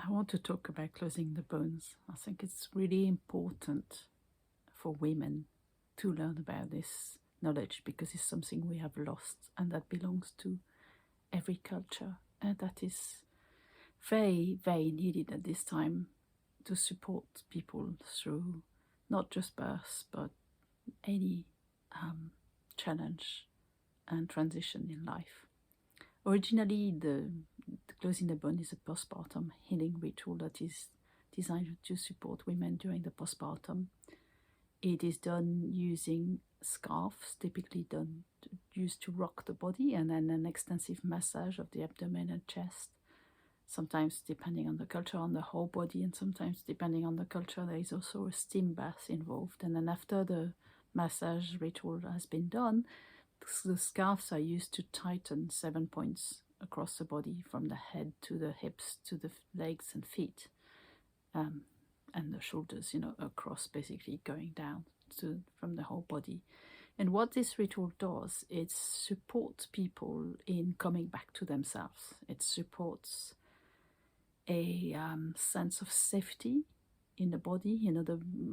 I want to talk about closing the bones. I think it's really important for women to learn about this knowledge because it's something we have lost and that belongs to every culture, and that is very, very needed at this time to support people through not just birth but any challenge and transition in life. Originally, the closing the bone is a postpartum healing ritual that is designed to support women during the postpartum. It is done using scarves, typically used to rock the body, and then an extensive massage of the abdomen and chest. Sometimes, depending on the culture, on the whole body, and sometimes, depending on the culture, there is also a steam bath involved. And then after the massage ritual has been done, the scarves are used to tighten 7 points across the body, from the head to the hips to the legs and feet, and the shoulders, across, basically going down from the whole body. And what this ritual does, it supports people in coming back to themselves. It supports a sense of safety in the body.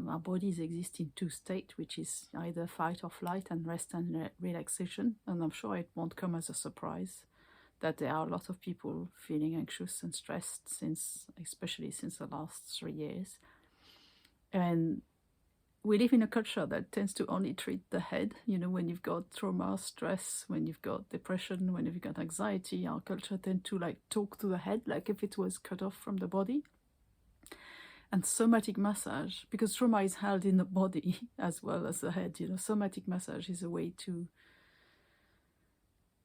Our bodies exist in two states, which is either fight or flight and rest and relaxation. And I'm sure it won't come as a surprise that there are a lot of people feeling anxious and stressed especially since the last 3 years. And we live in a culture that tends to only treat the head. When you've got trauma, stress, when you've got depression, when you've got anxiety, our culture tends to talk to the head like if it was cut off from the body. And somatic massage, because trauma is held in the body as well as the head, somatic massage is a way to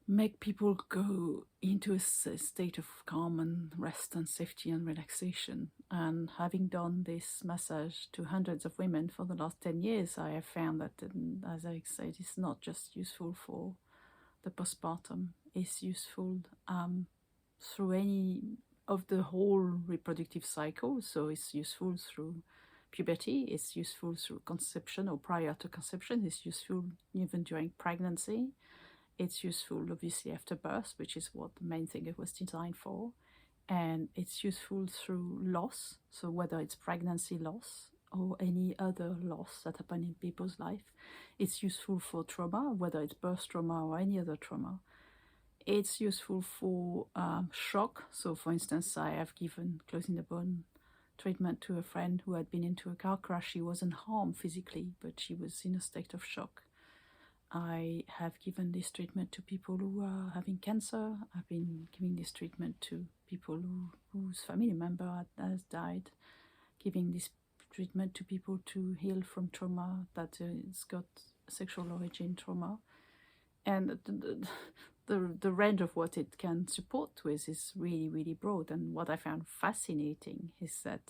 make people go into a state of calm and rest and safety and relaxation. And having done this massage to hundreds of women for the last 10 years, I have found that, as I said, it's not just useful for the postpartum, it's useful through any of the whole reproductive cycle. So it's useful through puberty, it's useful through conception or prior to conception, it's useful even during pregnancy. It's useful, obviously, after birth, which is what the main thing it was designed for. And it's useful through loss, so whether it's pregnancy loss or any other loss that happened in people's life. It's useful for trauma, whether it's birth trauma or any other trauma. It's useful for shock. So, for instance, I have given closing the bone treatment to a friend who had been into a car crash. She wasn't harmed physically, but she was in a state of shock. I have given this treatment to people who are having cancer. I've been giving this treatment to people whose family member has died. Giving this treatment to people to heal from trauma that has got sexual origin trauma. And the range of what it can support with is really, really broad. And what I found fascinating is that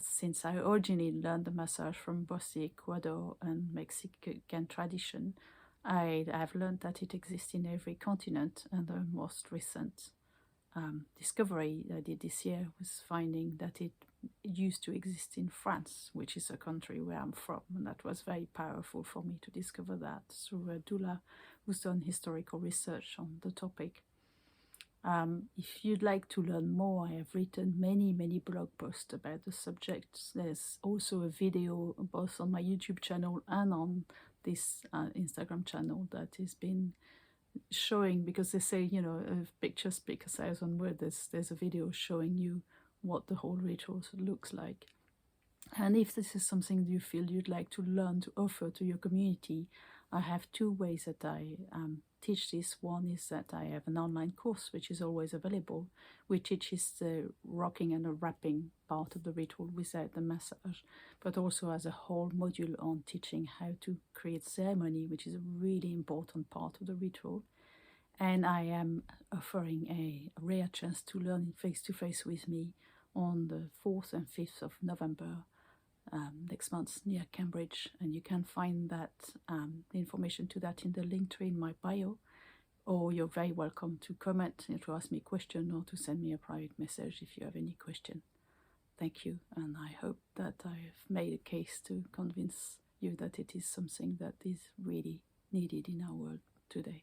since I originally learned the massage from both the Ecuador and Mexican tradition, I have learned that it exists in every continent. And the most recent discovery I did this year was finding that it used to exist in France, which is a country where I'm from. And that was very powerful for me to discover that through a doula who's done historical research on the topic. If you'd like to learn more, I have written many blog posts about the subject. There's also a video both on my YouTube channel and on this Instagram channel that has been showing, because they say, a picture speaks 1,000 words. There's a video showing you what the whole ritual looks like. And if this is something you feel you'd like to learn to offer to your community, I have two ways that I teach this. One is that I have an online course which is always available, which teaches the rocking and the wrapping part of the ritual without the massage, but also has a whole module on teaching how to create ceremony, which is a really important part of the ritual. And I am offering a rare chance to learn face-to-face with me on the 4th and 5th of November next month near Cambridge, and you can find that the information to that in the link tree in my bio, or you're very welcome to comment, to ask me a question, or to send me a private message if you have any question. Thank you, and I hope that I've made a case to convince you that it is something that is really needed in our world today.